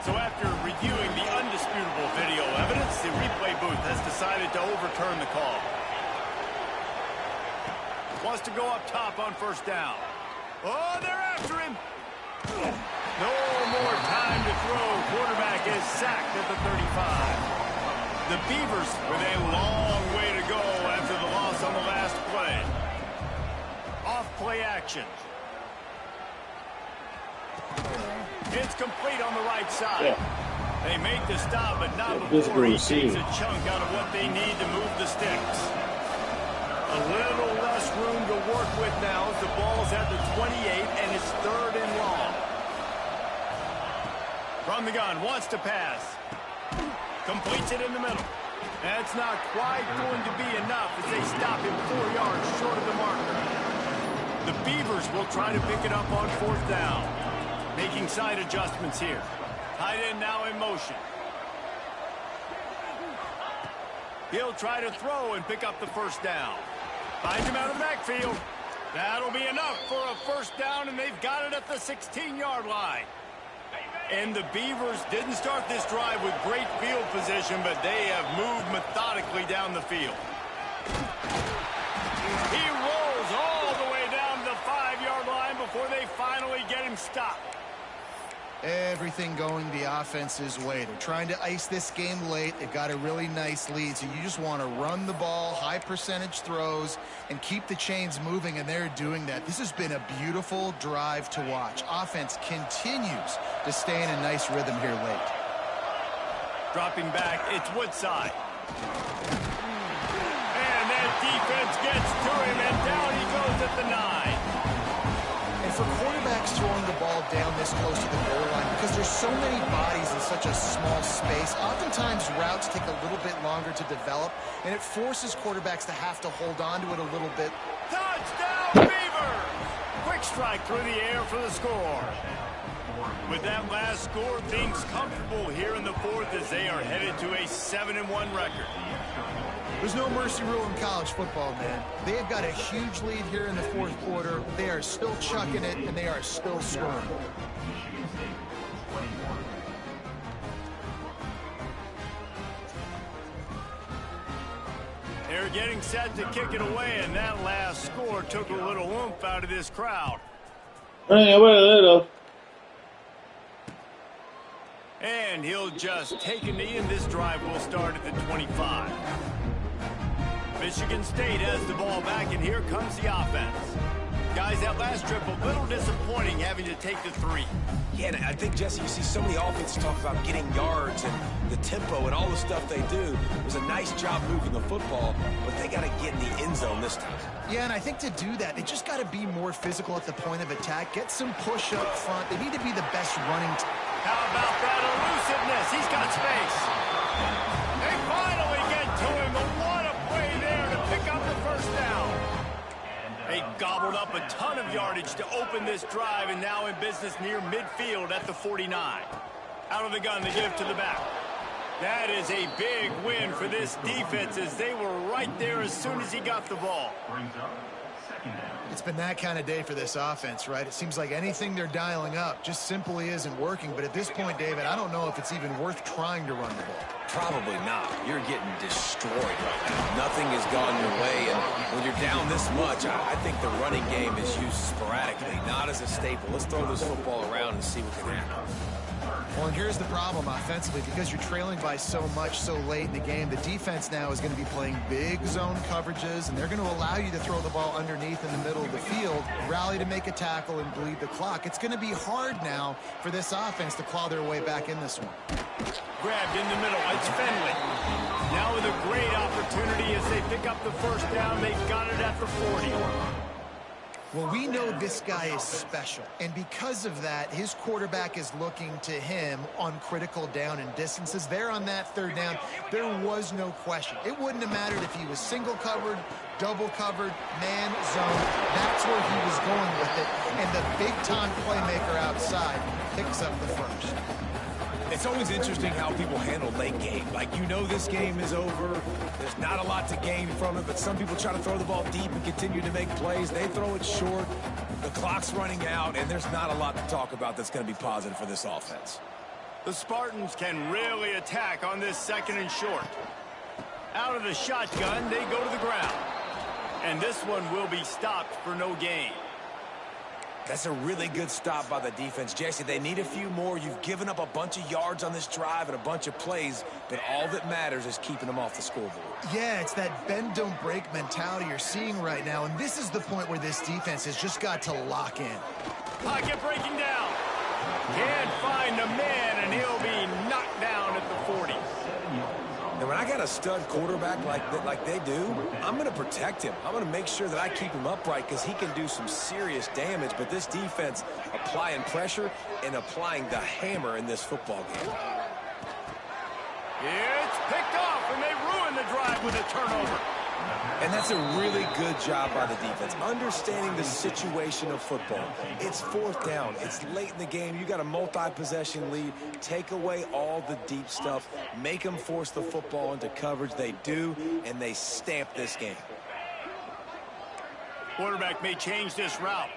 So after reviewing the undisputable video evidence, the replay booth has decided to overturn the call. Wants to go up top on first down. Oh, they're after him. No more time to throw. Quarterback is sacked at the 35. The Beavers with a long way to go after the loss on the last play. Off play action. It's complete on the right side. Yeah. They make the stop, but not before he takes a chunk out of what they need to move the sticks. A little less room to work with now as the ball's at the 28 and it's third and long. From the gun, wants to pass. Completes it in the middle. That's not quite going to be enough as they stop him 4 yards short of the marker. The Beavers will try to pick it up on fourth down. Making side adjustments here. Tight end now in motion. He'll try to throw and pick up the first down. Finds him out of the backfield. That'll be enough for a first down, and they've got it at the 16-yard line. And the Beavers didn't start this drive with great field position, but they have moved methodically down the field. He rolls all the way down to the 5-yard line before they finally get him stopped. Everything going the offense's way. They're trying to ice this game late. They've got a really nice lead, so you just want to run the ball, high percentage throws, and keep the chains moving, and they're doing that. This has been a beautiful drive to watch. Offense continues to stay in a nice rhythm here late. Dropping back, it's Woodside. And that defense gets to him, and down he goes at the 9. And for quarterbacks throwing the ball down this close to the goal line, because there's so many bodies in such a small space, oftentimes routes take a little bit longer to develop, and it forces quarterbacks to have to hold on to it a little bit. Touchdown, Beavers! Quick strike through the air for the score. With that last score, things comfortable here in the fourth as they are headed to a 7-1 record. There's no mercy rule in college football, man. They have got a huge lead here in the fourth quarter. They are still chucking it, and they are still scoring. They're getting set to kick it away, and that last score took a little oomph out of this crowd. And he'll just take a knee, and this drive will start at the 25. Michigan State has the ball back, and here comes the offense. Guys, that last trip a little disappointing having to take the 3. Yeah, and I think, Jesse, you see so many offenses talk about getting yards and the tempo and all the stuff they do. It was a nice job moving the football, but they got to get in the end zone this time. Yeah, and I think to do that, they just got to be more physical at the point of attack, get some push up front. They need to be the best running team. How about that elusiveness? He's got space. They finally get to him, but what a play there to pick up the first down. They gobbled up a ton of yardage to open this drive, and now in business near midfield at the 49. Out of the gun, they give to the back. That is a big win for this defense as they were right there as soon as he got the ball. It's been that kind of day for this offense, right? It seems like anything they're dialing up just simply isn't working. But at this point, David, I don't know if it's even worth trying to run the ball. Probably not. You're getting destroyed right now. Nothing has gone your way, and when you're down this much, I think the running game is used sporadically, not as a staple. Let's throw this football around and see what can happen. Well, and here's the problem offensively. Because you're trailing by so much so late in the game, the defense now is going to be playing big zone coverages, and they're going to allow you to throw the ball underneath in the middle of the field, rally to make a tackle, and bleed the clock. It's going to be hard now for this offense to claw their way back in this one. Grabbed in the middle. It's Finley. Now with a great opportunity as they pick up the first down. They got it at the 40. Well, we know this guy is special, and because of that, his quarterback is looking to him on critical down and distances. There on that third down, there was no question. It wouldn't have mattered if he was single covered, double covered, man zone. That's where he was going with it, and the big-time playmaker outside picks up the first. It's always interesting how people handle late game. Like, you know this game is over. There's not a lot to gain from it, but some people try to throw the ball deep and continue to make plays. They throw it short. The clock's running out, and there's not a lot to talk about that's going to be positive for this offense. The Spartans can really attack on this 2nd and short. Out of the shotgun, they go to the ground. And this one will be stopped for no gain. That's a really good stop by the defense. Jesse, they need a few more. You've given up a bunch of yards on this drive and a bunch of plays, but all that matters is keeping them off the scoreboard. Yeah, it's that bend, don't break mentality you're seeing right now, and this is the point where this defense has just got to lock in. Pocket breaking down. Can't find the man, and he'll be knocked down at the 40. Now, when I got a stud quarterback like they do, I'm going to protect him. I'm going to make sure that I keep him upright because he can do some serious damage. But this defense applying pressure and applying the hammer in this football game. It's picked off, and they ruin the drive with a turnover. And that's a really good job by the defense, understanding the situation of football. It's 4th down. It's late in the game. You got a multi-possession lead. Take away all the deep stuff. Make them force the football into coverage. They do, and they stamp this game. Quarterback may change this route.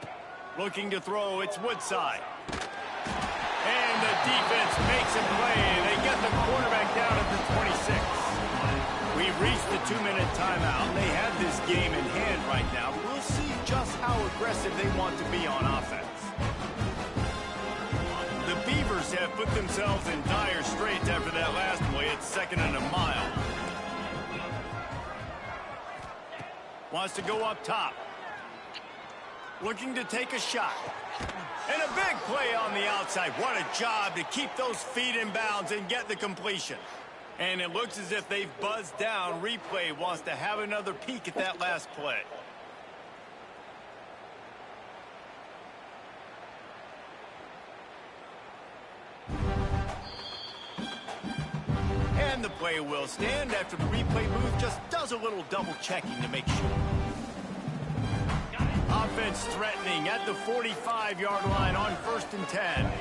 Looking to throw, it's Woodside. And the defense makes him play. They get the quarterback down at the 26. We've reached the 2-minute timeout. They have this game in hand right now. We'll see just how aggressive they want to be on offense. The Beavers Beavers have put themselves in dire straits after that last play at 2nd and a mile. Wants to go up top. Looking to take a shot. And a big play on the outside. What a job to keep those feet in bounds and get the completion. And it looks as if they've buzzed down. Replay wants to have another peek at that last play. And the play will stand after the replay booth just does a little double checking to make sure. Offense threatening at the 45-yard line on 1st and 10.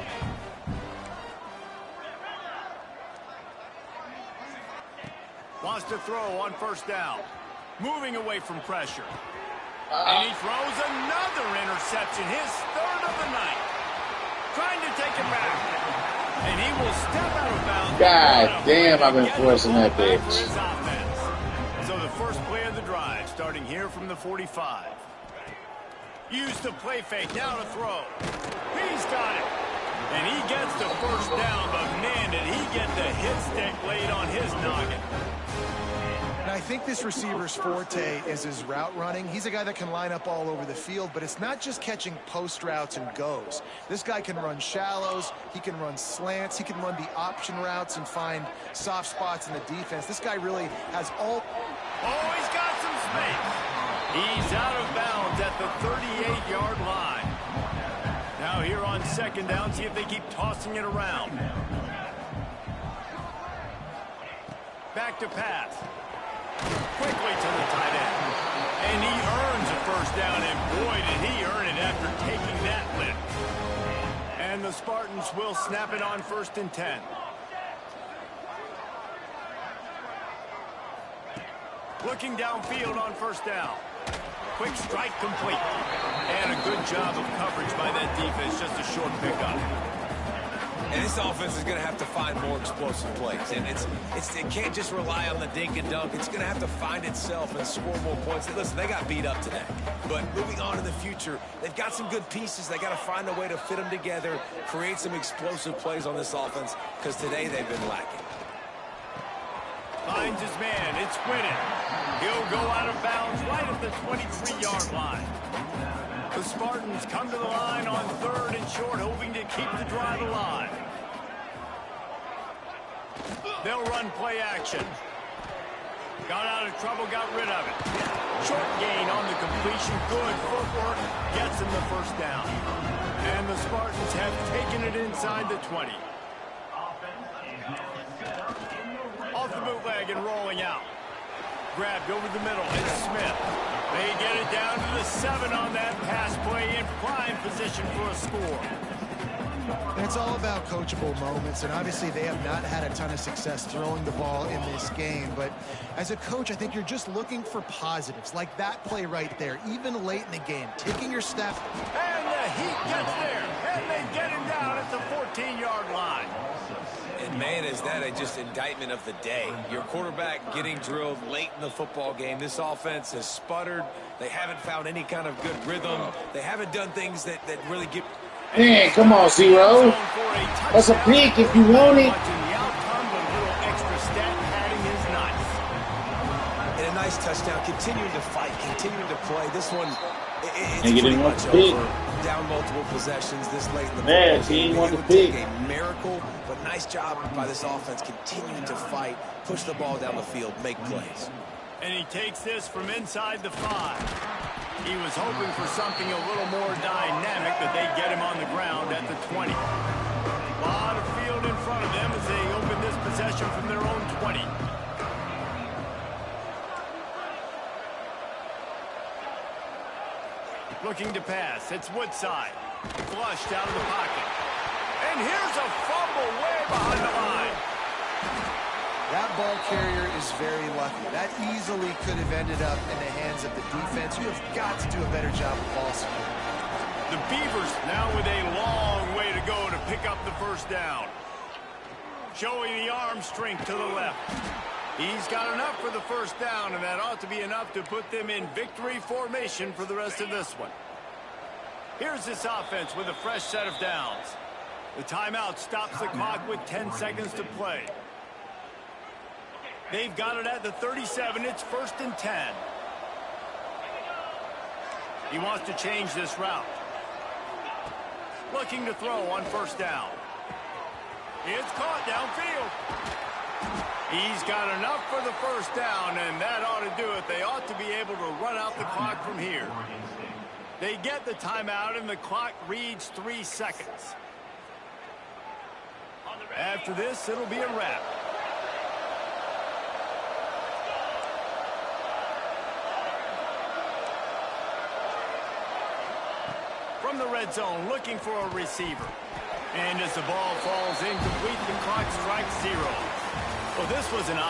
Wants to throw on 1st down. Moving away from pressure. And he throws another interception, his 3rd of the night. Trying to take it back. And he will step out of bounds. God damn, I've been forcing that bitch. So the first play of the drive, starting here from the 45. Used the play fake, now to throw. He's got it. And he gets the 1st down, but man, did he get the hit stick laid on his noggin. And I think this receiver's forte is his route running. He's a guy that can line up all over the field, but it's not just catching post routes and goes. This guy can run shallows, he can run slants, he can run the option routes and find soft spots in the defense. This guy really has all... Oh, he's got some space. He's out of bounds at the 38-yard line. Now here on 2nd down, see if they keep tossing it around. Back to pass. Quickly to the tight end. And he earns a 1st down, and boy, did he earn it after taking that lift. And the Spartans will snap it on 1st and 10. Looking downfield on 1st down. Quick strike complete. And a good job of coverage by that defense, just a short pickup. And this offense is going to have to find more explosive plays. And it can't just rely on the dink and dunk. It's going to have to find itself and score more points. And listen, they got beat up today. But moving on in the future, they've got some good pieces. They got to find a way to fit them together, create some explosive plays on this offense, because today they've been lacking. Finds his man. It's Winning. He'll go out of bounds right at the 23-yard line. The Spartans come to the line on 3rd and short, hoping to keep the drive alive. They'll run play action. Got out of trouble, got rid of it. Short gain on the completion. Good footwork. Gets him the 1st down. And the Spartans have taken it inside the 20. Off the bootleg and rolling out. Grabbed over the middle. It's Smith. They get it down to the 7 on that pass play in prime position for a score. And it's all about coachable moments, and obviously they have not had a ton of success throwing the ball in this game. But as a coach, I think you're just looking for positives, like that play right there, even late in the game, taking your step. And the Heat gets there, and they get him down at the 14-yard line. And man, is that just indictment of the day. Your quarterback getting drilled late in the football game. This offense has sputtered. They haven't found any kind of good rhythm. They haven't done things that really give... Man, come on, Zero. That's a pick if you want it. And a nice touchdown. Continuing to fight, continuing to play. This one, it's pretty much over. Down multiple possessions this late in the man, team won the pick. A miracle, but nice job by this offense continuing to fight, push the ball down the field, make plays. And he takes this from inside the 5. He was hoping for something a little more dynamic, but they get him on the ground at the 20. A lot of field in front of them as they open this possession from their own 20. Looking to pass. It's Woodside. Flushed out of the pocket. And here's a fumble way behind the line. That ball carrier is very lucky. That easily could have ended up in the hands of the defense. You have got to do a better job of ball security. The Beavers now with a long way to go to pick up the 1st down. Showing the arm strength to the left. He's got enough for the 1st down, and that ought to be enough to put them in victory formation for the rest of this one. Here's this offense with a fresh set of downs. The timeout stops the clock with 10 seconds to play. They've got it at the 37. It's 1st and 10. He wants to change this route. Looking to throw on 1st down. It's caught downfield. He's got enough for the 1st down, and that ought to do it. They ought to be able to run out the clock from here. They get the timeout, and the clock reads 3 seconds. After this, it'll be a wrap. From the red zone, looking for a receiver. And as the ball falls incomplete, the clock strikes 0. Well, this was an